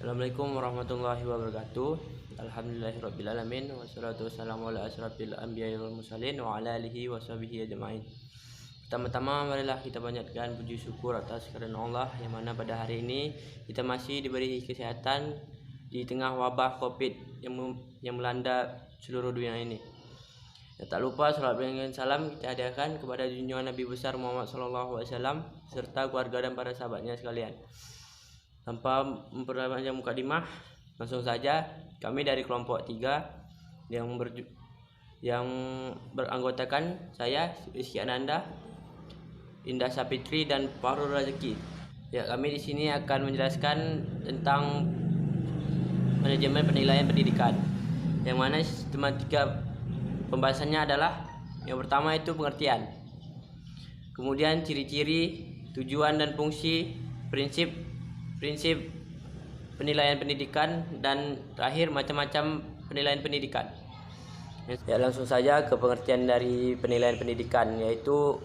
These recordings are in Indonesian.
Assalamualaikum warahmatullahi wabarakatuh. Alhamdulillahirrabbilalamin. Wassalatu wassalamu ala asrafil anbiya'i wal mursalin wa ala alihi wa sahbihi ajma'in. Pertama-tama marilah kita panjatkan puji syukur atas kehadiran Allah yang mana pada hari ini kita masih diberi kesehatan di tengah wabah Covid yang melanda seluruh dunia ini. Dan tak lupa salat dan salam kita hadiahkan kepada junjungan Nabi besar Muhammad SAW serta keluarga dan para sahabatnya sekalian. Tanpa memperpanjang mukadimah, langsung saja kami dari kelompok 3 yang beranggotakan saya Rizky Ananda, Indah Sapitri dan Fahrul Razaki. Ya, kami di sini akan menjelaskan tentang manajemen penilaian pendidikan. Yang mana tematika pembahasannya adalah yang pertama itu pengertian. Kemudian ciri-ciri, tujuan dan fungsi, prinsip penilaian pendidikan, dan terakhir macam-macam penilaian pendidikan. Ya, langsung saja ke pengertian dari penilaian pendidikan, yaitu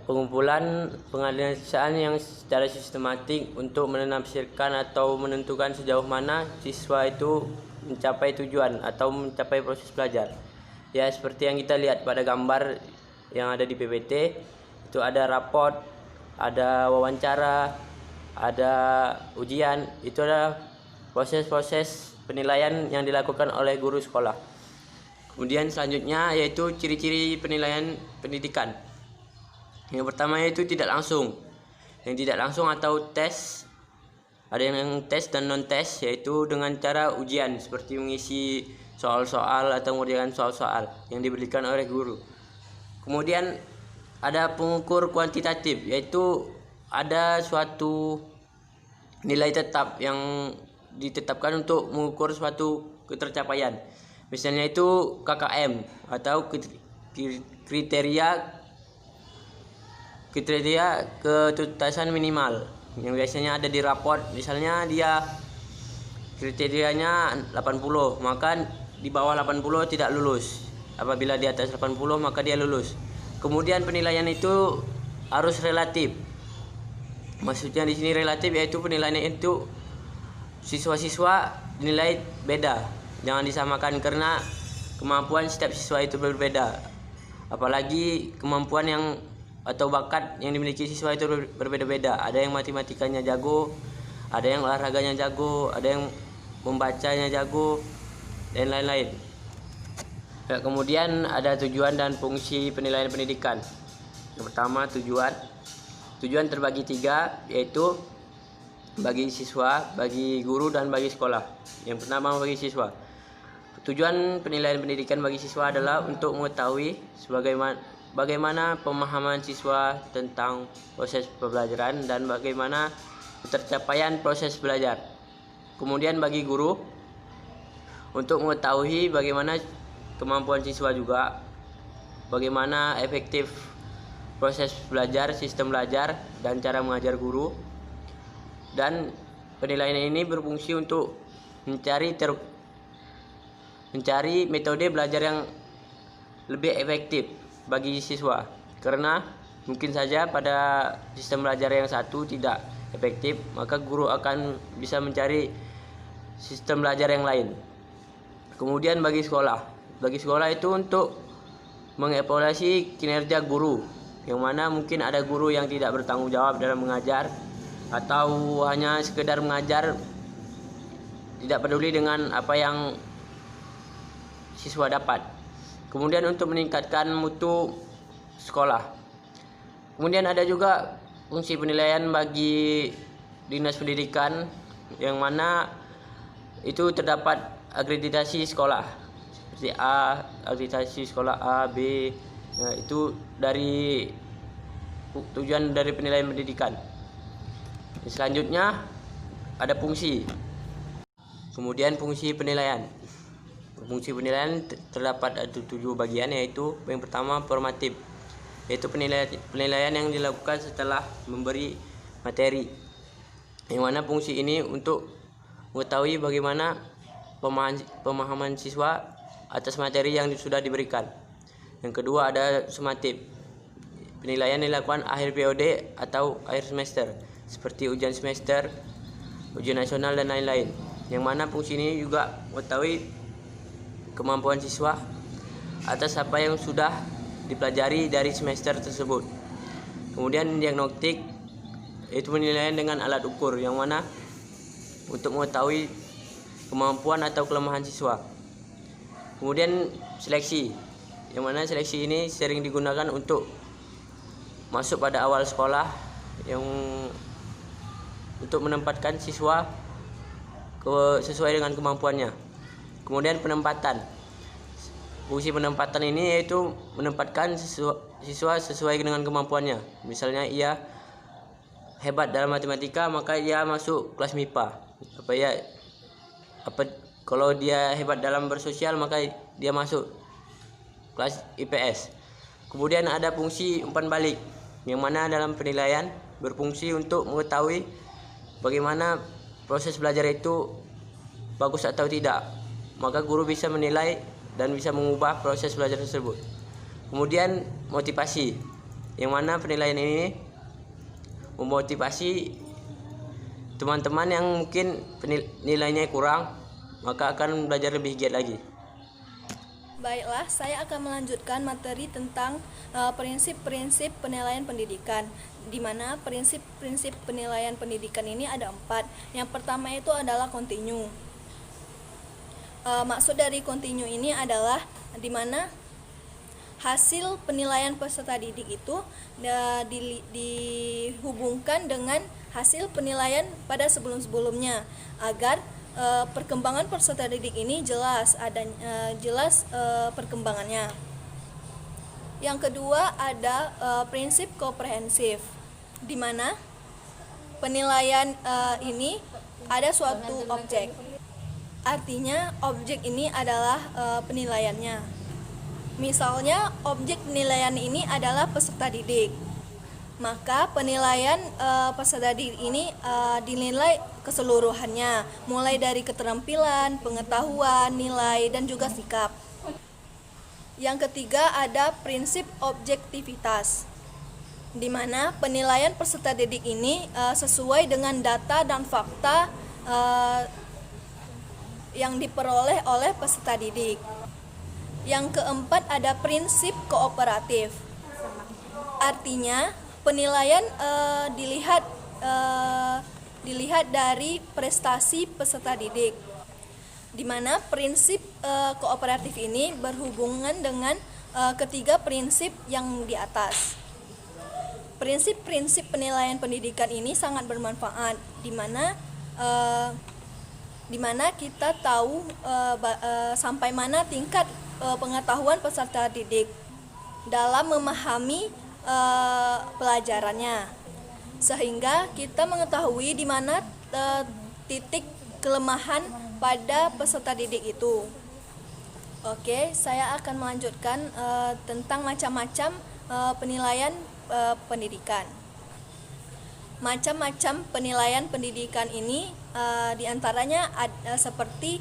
pengumpulan penganalisaan yang secara sistematik untuk menafsirkan atau menentukan sejauh mana siswa itu mencapai tujuan atau mencapai proses belajar. Ya, seperti yang kita lihat pada gambar yang ada di PPT, itu ada raport, ada wawancara, ada ujian. Itu adalah proses-proses penilaian yang dilakukan oleh guru sekolah. Kemudian selanjutnya yaitu ciri-ciri penilaian pendidikan. Yang pertama yaitu tidak langsung. Yang tidak langsung atau tes, ada yang tes dan non tes, yaitu dengan cara ujian seperti mengisi soal-soal atau mengerjakan soal-soal yang diberikan oleh guru. Kemudian ada pengukur kuantitatif, yaitu ada suatu nilai tetap yang ditetapkan untuk mengukur suatu ketercapaian. Misalnya itu KKM atau kriteria ketuntasan minimal yang biasanya ada di raport. Misalnya dia kriterianya 80, maka di bawah 80 tidak lulus. Apabila di atas 80 maka dia lulus. Kemudian penilaian itu harus relatif. Maksudnya di sini relatif yaitu penilaian itu siswa-siswa dinilai beda. Jangan disamakan karena kemampuan setiap siswa itu berbeda. Apalagi kemampuan yang atau bakat yang dimiliki siswa itu berbeda-beda. Ada yang matematikanya jago, ada yang olahraganya jago, ada yang membacanya jago, dan lain-lain. Ya, kemudian ada tujuan dan fungsi penilaian pendidikan. Yang pertama tujuan terbagi 3, yaitu bagi siswa, bagi guru, dan bagi sekolah. Yang pertama bagi siswa. Tujuan penilaian pendidikan bagi siswa adalah untuk mengetahui bagaimana pemahaman siswa tentang proses pembelajaran dan bagaimana ketercapaian proses belajar. Kemudian bagi guru untuk mengetahui bagaimana kemampuan siswa juga, bagaimana efektif proses belajar, sistem belajar, dan cara mengajar guru. Dan penilaian ini berfungsi untuk mencari metode belajar yang lebih efektif bagi siswa. Karena mungkin saja pada sistem belajar yang satu tidak efektif, maka guru akan bisa mencari sistem belajar yang lain. Kemudian bagi sekolah itu untuk mengevaluasi kinerja guru, yang mana mungkin ada guru yang tidak bertanggung jawab dalam mengajar atau hanya sekedar mengajar, tidak peduli dengan apa yang siswa dapat. Kemudian untuk meningkatkan mutu sekolah. Kemudian ada juga fungsi penilaian bagi dinas pendidikan, yang mana itu terdapat akreditasi sekolah seperti A, akreditasi sekolah A, B. Nah, itu dari tujuan dari penilaian pendidikan. Selanjutnya ada fungsi. Kemudian fungsi penilaian. Fungsi penilaian terdapat ada 7 bagian, yaitu yang pertama formatif, yaitu penilaian yang dilakukan setelah memberi materi. Yang mana fungsi ini untuk mengetahui bagaimana pemahaman siswa atas materi yang sudah diberikan. Yang kedua ada sumatif. Penilaian dilakukan akhir periode atau akhir semester, seperti ujian semester ujian nasional dan lain-lain. Yang mana fungsi ini juga mengetahui kemampuan siswa atas apa yang sudah dipelajari dari semester tersebut. Kemudian diagnostik, yaitu penilaian dengan alat ukur, yang mana untuk mengetahui kemampuan atau kelemahan siswa. Kemudian seleksi, yang mana seleksi ini sering digunakan untuk masuk pada awal sekolah, yang untuk menempatkan siswa sesuai dengan kemampuannya. Kemudian penempatan, fungsi penempatan ini yaitu menempatkan siswa sesuai dengan kemampuannya. Misalnya ia hebat dalam matematika, maka ia masuk kelas MIPA. Kalau dia hebat dalam bersosial, maka dia masuk kelas IPS. Kemudian ada fungsi umpan balik, yang mana dalam penilaian berfungsi untuk mengetahui bagaimana proses belajar itu bagus atau tidak. Maka guru bisa menilai dan bisa mengubah proses belajar tersebut. Kemudian motivasi, yang mana penilaian ini memotivasi teman-teman yang mungkin nilainya kurang, maka akan belajar lebih giat lagi. Baiklah, saya akan melanjutkan materi tentang prinsip-prinsip penilaian pendidikan, di mana prinsip-prinsip penilaian pendidikan ini ada 4. Yang pertama itu adalah kontinu. Maksud dari kontinu ini adalah di mana hasil penilaian peserta didik itu dihubungkan dengan hasil penilaian pada sebelum-sebelumnya, agar perkembangan peserta didik ini jelas perkembangannya. Yang kedua ada prinsip komprehensif, di mana penilaian ini ada suatu objek. Artinya objek ini adalah penilaiannya. Misalnya objek penilaian ini adalah peserta didik, maka penilaian peserta didik ini dinilai keseluruhannya, mulai dari keterampilan, pengetahuan, nilai, dan juga sikap. Yang ketiga ada prinsip objektivitas, di mana penilaian peserta didik ini sesuai dengan data dan fakta yang diperoleh oleh peserta didik. Yang keempat ada prinsip kooperatif, artinya penilaian dilihat dari prestasi peserta didik, di mana prinsip kooperatif ini berhubungan dengan ketiga prinsip yang di atas. Prinsip-prinsip penilaian pendidikan ini sangat bermanfaat, di mana kita tahu sampai mana tingkat pengetahuan peserta didik dalam memahami pelajarannya, sehingga kita mengetahui di mana titik kelemahan pada peserta didik itu. Oke, saya akan melanjutkan tentang macam-macam penilaian pendidikan. Macam-macam penilaian pendidikan ini diantaranya seperti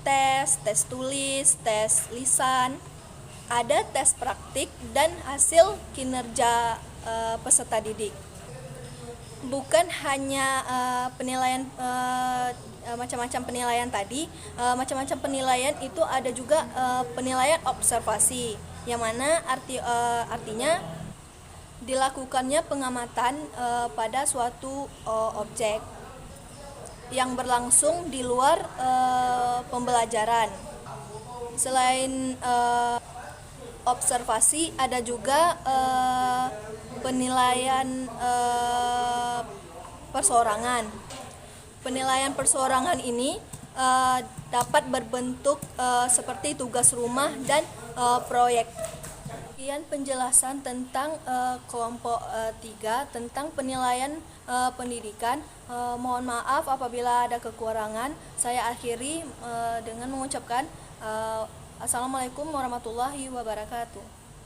tes tulis, tes lisan, ada tes praktik, dan hasil kinerja peserta didik. Bukan hanya penilaian macam-macam penilaian tadi, macam-macam penilaian itu ada juga penilaian observasi, yang mana artinya dilakukannya pengamatan pada suatu objek yang berlangsung di luar pembelajaran. Selain observasi, ada juga penilaian perseorangan. Penilaian perseorangan ini dapat berbentuk seperti tugas rumah dan proyek. Sekian penjelasan tentang kelompok 3 tentang penilaian pendidikan. Mohon maaf apabila ada kekurangan. Saya akhiri dengan mengucapkan Assalamualaikum warahmatullahi wabarakatuh.